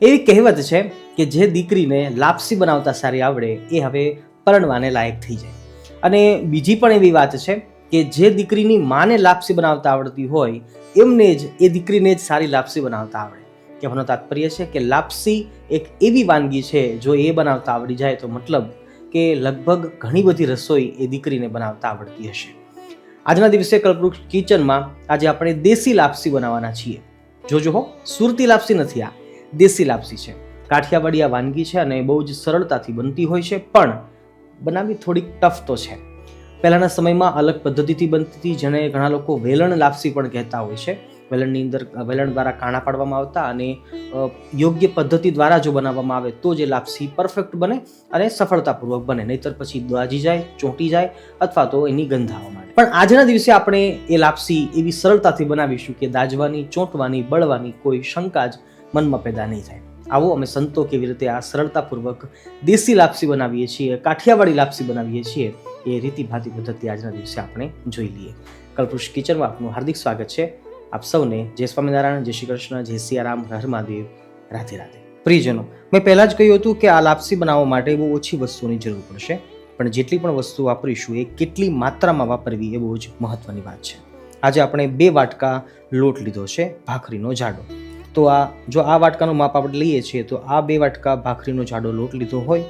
એવી કહેવત છે કે જે દીકરીને લાપસી બનાવતા સારી આવડે એ હવે પરણવાને લાયક થઈ જાય. અને બીજી પણ એવી વાત છે કે જે દીકરીની માને લાપસી બનાવતા આવડતી હોય એમને જ એ દીકરીને જ સારી લાપસી બનાવતા આવડે. કહેવાનો તાત્પર્ય છે કે લાપસી એક એવી વાનગી છે જો એ બનાવતા આવડી જાય તો મતલબ કે લગભગ ઘણી બધી રસોઈ એ દીકરીને બનાવતા આવડતી હશે. આજના દિવસે કલ્પવૃક્ષ કિચનમાં આજે આપણે દેશી લાપસી બનાવવાના છીએ. જોજો હો, સુરતી લાપસી નથી, આ દેશી લાપસી છે. કાઠિયાવાડી આ વાનગી છે અને બહુ જ સરળતાથી બનતી હોય છે, પણ બનાવવી થોડીક ટફ તો છે. પહેલાના સમયમાં અલગ પદ્ધતિથી બનતી હતી, જેને ઘણા લોકો વેલણ લાપસી પણ કહેતા હોય છે. વેલણની અંદર વેલણ દ્વારા કાણા પાડવામાં આવતા અને યોગ્ય પદ્ધતિ દ્વારા જો બનાવવામાં આવે તો જે લાપસી પરફેક્ટ બને અને સફળતાપૂર્વક બને, નહીતર પછી દાજી જાય, ચોંટી જાય અથવા તો એની ગંધ આવવા માંડે. પણ આજના દિવસે આપણે એ લાપસી એવી સરળતાથી બનાવીશું કે દાજવાની, ચોંટવાની, બળવાની કોઈ શંકા જ મનમાં પેદા નહીં થાય. આવો અમે સંતો કેવી રીતે આ સરળતાપૂર્વક દેશી લાપસી બનાવીએ છીએ, કાઠિયાવાડી લાપસી બનાવીએ છીએ, એ રીતિભાતી પદ્ધતિ આજના દિવસે આપણે જોઈ લઈએ. કલ્પવૃક્ષ કિચનમાં આપનું હાર્દિક સ્વાગત છે. આપ સૌને જય સ્વામિનારાયણ, જય શ્રી કૃષ્ણ, જય સિયારામ, હર મહાદેવ, રાધે રાધે. પ્રિયજનો, મેં પહેલાં જ કહ્યું હતું કે આ લાપસી બનાવવા માટે બહુ ઓછી વસ્તુઓની જરૂર પડશે, પણ જેટલી પણ વસ્તુ વાપરીશું એ કેટલી માત્રામાં વાપરવી એ બહુ જ મહત્વની વાત છે. આજે આપણે 2 વાટકા લોટ લીધો છે, ભાખરીનો જાડો. તો જો આ વાટકાનું માપ આપણે લઈએ છીએ તો આ 2 વાટકા ભાખરીનો જાડો લોટ લીધો હોય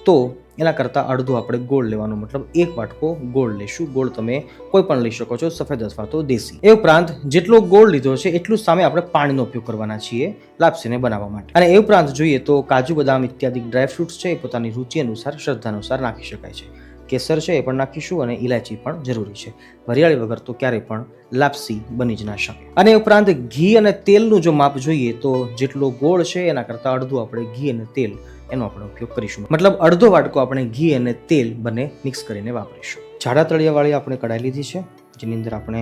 તો એના કરતાં અડધો આપણે ગોળ લેવાનો, મતલબ 1 વાટકો ગોળ લેશું. ગોળ તમે કોઈ પણ લઈ શકો છો, સફેદ અથવા તો દેશી. એ ઉપરાંત જેટલો ગોળ લીધો છે એટલું સામે આપણે પાણીનો ઉપયોગ કરવાના છીએ લાપસીને બનાવવા માટે. અને એ ઉપરાંત જોઈએ તો કાજુ, બદામ ઇત્યાદિ ડ્રાયફ્રૂટ્સ છે એ પોતાની રુચિ અનુસાર, શ્રદ્ધા અનુસાર નાખી શકાય છે. કેસર છે એ પણ નાખીશું અને ઇલાયચી પણ જરૂરી છે. વરિયાળી વગર તો ક્યારેય પણ લાપસી બની જ ના શકે. અને ઉપરાંત ઘી અને તેલનું જો માપ જોઈએ તો જેટલો ગોળ છે એના કરતાં અડધું આપણે ઘી અને તેલ એનો આપણે ઉપયોગ કરીશું. મતલબ અડધો વાટકો આપણે ઘી અને તેલ બંને મિક્સ કરીને વાપરીશું. જાડા તળિયાવાળી આપણે કઢાઈ લીધી છે, જેની અંદર આપણે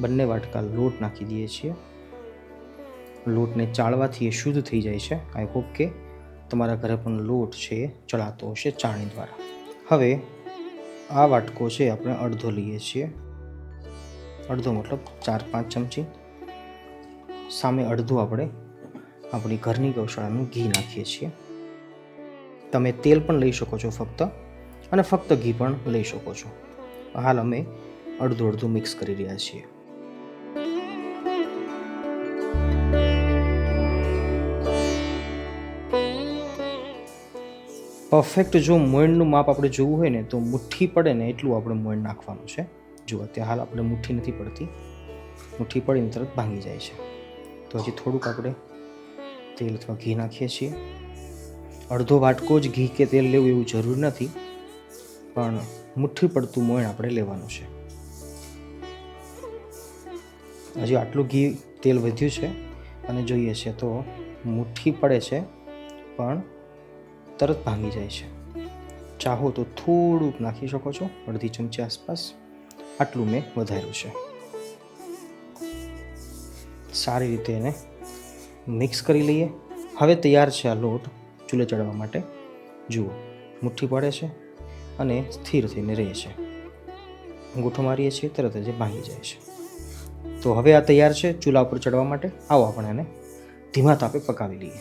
2 વાટકા લોટ નાખી દઈએ છીએ. લોટને ચાળવાથી એ શુદ્ધ થઈ જાય છે. આઈ હોપ કે તમારા ઘરે પણ લોટ છે એ ચડાતો હશે ચાળણી દ્વારા. હવે આ વાટકો છે આપણે અડધો લઈએ છીએ. અડધો મતલબ 4-5 ચમચી. સામે અડધું આપણે આપણી ઘરની ગૌશાળાનું ઘી નાખીએ છીએ. તમે તેલ પણ લઈ શકો છો ફક્ત, અને ફક્ત ઘી પણ લઈ શકો છો. હાલ અમે અડધું મિક્સ કરી રહ્યા છીએ. પરફેક્ટ જો મોયણનું માપ આપણે જોવું હોય ને તો મુઠ્ઠી પડે ને એટલું આપણે મોયણ નાખવાનું છે. જુઓ, અત્યારે હાલ આપણે મુઠ્ઠી નથી પડતી, મુઠ્ઠી પડીને તરત ભાંગી જાય છે. તો હજી થોડુંક આપણે તેલ અથવા ઘી નાખીએ છીએ. અડધો વાટકો જ ઘી કે તેલ લેવું એવું જરૂર નથી, પણ મુઠ્ઠી પડતું મોયણ આપણે લેવાનું છે. હજી આટલું ઘી તેલ વધ્યું છે અને જોઈએ છે તો મુઠ્ઠી પડે છે પણ તરત ભાંગી જાય છે. ચાહો તો થોડુંક નાખી શકો છો, અડધી ચમચી આસપાસ. આટલું મેં વધાર્યું છે. સારી રીતે એને મિક્સ કરી લઈએ. હવે તૈયાર છે આ લોટ ચૂલે ચડવા માટે. જુઓ, મુઠ્ઠી પડે છે અને સ્થિર થઈને રહે છે. અંગૂઠો મારીએ છીએ તરત જ ભાંગી જાય છે. તો હવે આ તૈયાર છે ચૂલા ઉપર ચડવા માટે. આવો આપણે એને ધીમા તાપે પકાવી લઈએ.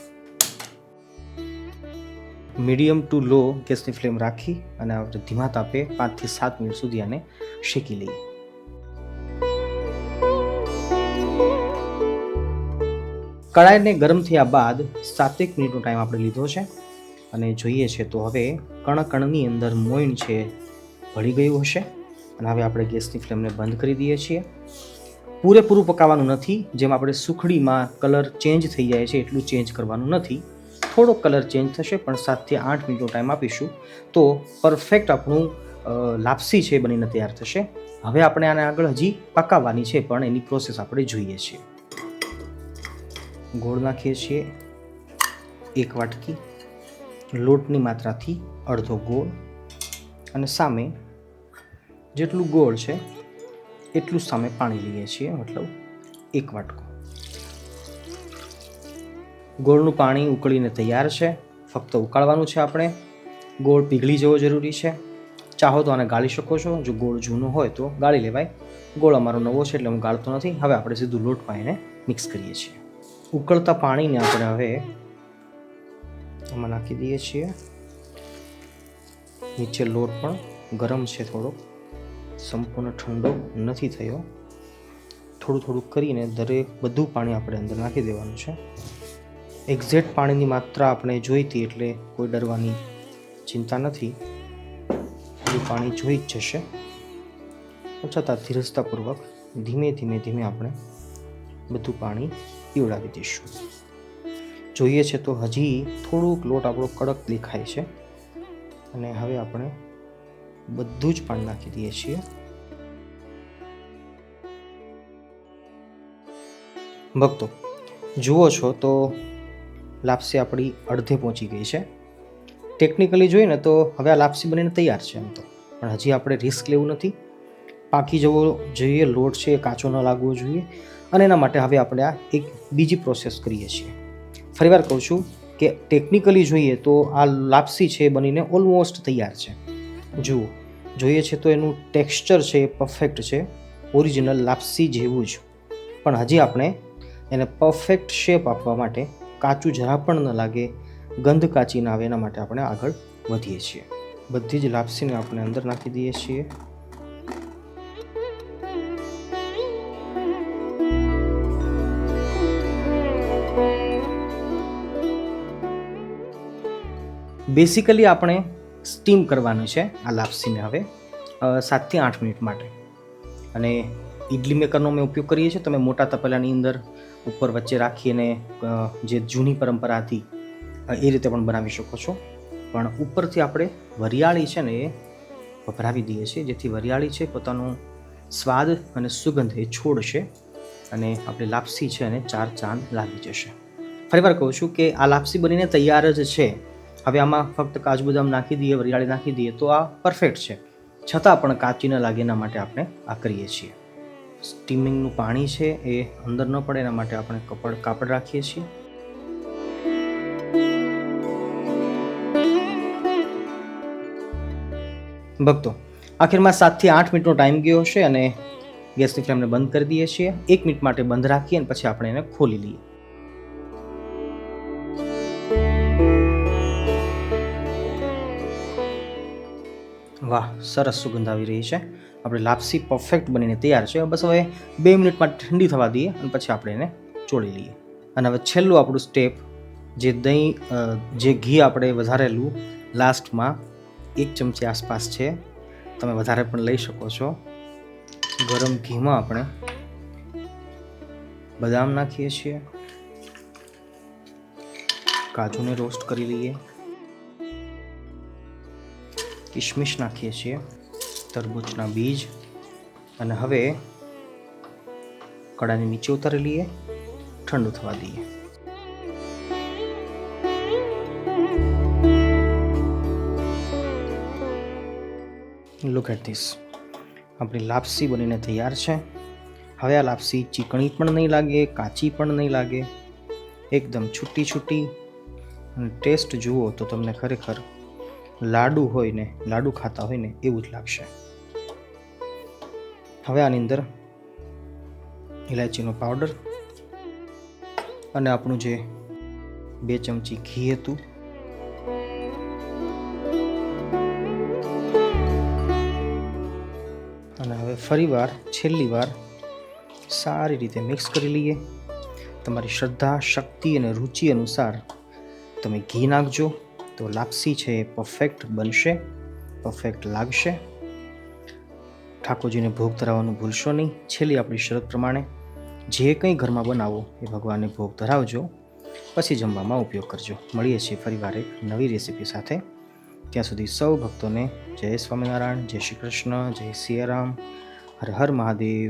મીડિયમ ટુ લો ગેસની ફ્લેમ રાખી અને આપણે ધીમા તાપે 5 થી 7 મિનિટ સુધી આને શેકી લઈએ. કડાઈને ગરમ થયા બાદ 7 મિનિટનો ટાઈમ આપણે લીધો છે અને જોઈએ છે તો હવે કણની અંદર મોયણ છે ભળી ગયું હશે. અને હવે આપણે ગેસની ફ્લેમને બંધ કરી દઈએ છીએ. પૂરેપૂરું પકાવવાનું નથી. જેમ આપણે સુખડીમાં કલર ચેન્જ થઈ જાય છે એટલું ચેન્જ કરવાનું નથી. થોડો કલર ચેન્જ થશે, પણ 7 થી 8 મિનિટનો ટાઈમ આપીશું તો પરફેક્ટ આપણું લાપસી છે બનીને તૈયાર થશે. હવે આપણે આને આગળ હજી પકાવવાની છે, પણ એની પ્રોસેસ આપણે જોઈએ છીએ. ગોળ નાખીએ છીએ 1 વાટકી. લોટની માત્રાથી અડધો ગોળ, અને સામે જેટલું ગોળ છે એટલું સામે પાણી લઈએ છીએ, મતલબ 1 વાટકો. ગોળનું પાણી ઉકળીને તૈયાર છે. ફક્ત ઉકાળવાનું છે આપણે. ગોળ પીગળી જવો જરૂરી છે. ચાહો તો આને ગાળી શકો છો. જો ગોળ જૂનો હોય તો ગાળી લેવાય. ગોળ અમારો નવો છે એટલે હું ગાળતો નથી. હવે આપણે સીધું લોટમાં એને મિક્સ કરીએ છીએ. ઉકળતા પાણીને આપણે હવે એમાં નાખી દઈએ છીએ. નીચે લોટ પણ ગરમ છે, થોડો સંપૂર્ણ ઠંડો નથી થયો. થોડું થોડું કરીને બધું પાણી આપણે અંદર નાખી દેવાનું છે. એક્ઝેક્ટ પાણીની માત્રા આપણે જોઈતી એટલે કોઈ ડરવાની ચિંતા નથી. બધું પાણી જોઈ જ જશે. છતાં ધીરજતાપૂર્વક ધીમે ધીમે ધીમે આપણે બધું પાણી પીવડાવી દઈશું. જોઈએ છે તો હજી થોડુંક લોટ આપણો કડક દેખાય છે. અને હવે આપણે બધું જ પાણી નાખી દઈએ છીએ. ભક્તો જુઓ છો તો લાપસી આપણી અડધે પહોંચી ગઈ છે. ટેકનિકલી જોઈએ ને તો હવે આ લાપસી બનીને તૈયાર છે એમ તો, પણ હજી આપણે રિસ્ક લેવું નથી. પાકી જવો જોઈએ, લોટ છે એ કાચો ન લાગવો જોઈએ. અને એના માટે હવે આપણે આ એક બીજી પ્રોસેસ કરીએ છીએ. ફરીવાર કહું છું કે ટેકનિકલી જોઈએ તો આ લાપસી છે બનીને ઓલમોસ્ટ તૈયાર છે. જુઓ, જોઈએ છે તો એનું ટેક્સચર છે એ પરફેક્ટ છે, ઓરિજિનલ લાપસી જેવું જ. પણ હજી આપણે એને પરફેક્ટ શેપ આપવા માટે, કાચું જરા પણ ન લાગે, ગંધ કાચી ના આવે, એના માટે આપણે આગળ વધીએ છીએ. બધી જ લાપસીને આપણે અંદર નાખી દઈએ છીએ. બેસિકલી આપણે સ્ટીમ કરવાનું છે આ લાપસીને હવે 7 થી 8 મિનિટ માટે. અને ઇડલી મેકરનો અમે ઉપયોગ કરીએ છીએ. તમે મોટા તપેલાની અંદર ઉપર વચ્ચે રાખીને જે જૂની પરંપરા હતી એ રીતે પણ બનાવી શકો છો. પણ ઉપરથી આપણે વરિયાળી છે ને એ વપરાવી દઈએ છીએ, જેથી વરિયાળી છે પોતાનો સ્વાદ અને સુગંધ એ છોડશે અને આપણી લાપસી છે એને 4 ચાંદ લાગી જશે. ફરીવાર કહું છું કે આ લાપસી બનીને તૈયાર જ છે. હવે આમાં ફક્ત કાજુ બદામ નાખી દઈએ, વરિયાળી નાખી દઈએ તો આ પરફેક્ટ છે. છતાં પણ કાચી ન લાગે એના માટે આપણે આ કરીએ છીએ. સ્ટીમિંગનું પાણી છે એ અંદર ન પડે એના માટે આપણે કાપડ રાખીએ છીએ. ભક્તો આખીરમાં 7 થી 8 મિનિટનો ટાઈમ ગયો છે અને ગેસની ફ્લેમને બંધ કરી દઈએ છીએ. 1 મિનિટ માટે બંધ રાખીએ અને પછી આપણે એને ખોલી લઈએ. વાહ, સરસ સુગંધ આવી રહી છે. આપણે લાપસી પરફેક્ટ બનીને તૈયાર છે. બસ હવે 2 મિનિટ માટે ઠંડી થવા દઈએ અને પછી આપણે એને ચોળી લઈએ. અને હવે છેલ્લું આપણું સ્ટેપ, જે દહીં, જે ઘી આપણે વધારેલું લાસ્ટમાં 1 ચમચી આસપાસ છે, તમે વધારે પણ લઈ શકો છો. ગરમ ઘીમાં આપણે બદામ નાખીએ છીએ, કાજુને રોસ્ટ કરી લઈએ, કિશમિશ નાખીએ છીએ, તરબૂચના બીજ, અને હવે કડાને નીચે ઉતારી લઈએ, ઠંડુ થવા દઈએ. લુક એટ ધીસ, આપણી લાપસી બનીને તૈયાર છે. હવે આ લાપસી ચીકણી પણ નહીં લાગે, કાચી પણ નહીં લાગે, એકદમ છૂટી છૂટી. અને ટેસ્ટ જુઓ તો તમને ખરેખર લાડુ હોય ને, લાડુ ખાતા હોય ને એવું જ લાગશે. હવે આની અંદર ઇલાયચીનો પાવડર અને આપણું જે 2 ચમચી ઘી હતું, અને હવે ફરીવાર છેલ્લી વાર સારી રીતે મિક્સ કરી લઈએ. તમારી શ્રદ્ધા, શક્તિ અને રુચિ અનુસાર તમે ઘી નાખજો તો લાપસી છે એ પરફેક્ટ બનશે, પરફેક્ટ લાગશે. ઠાકોરજીને ભોગ ધરાવવાનું ભૂલશો નહીં. છેલ્લી આપણી શરત પ્રમાણે જે કંઈ ઘરમાં બનાવો એ ભગવાનને ભોગ ધરાવજો, પછી જમવામાં ઉપયોગ કરજો. મળીએ છીએ ફરીવાર એક નવી રેસીપી સાથે. ત્યાં સુધી સૌ ભક્તોને જય સ્વામિનારાયણ, જય શ્રી કૃષ્ણ, જય સિયારામ, હર હર મહાદેવ,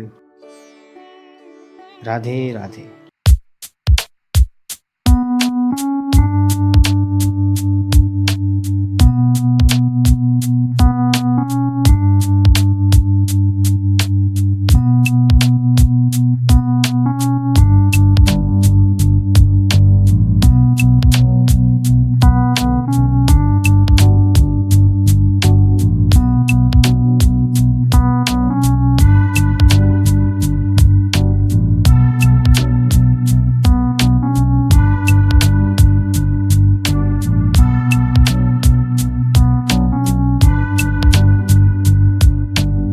રાધે રાધે.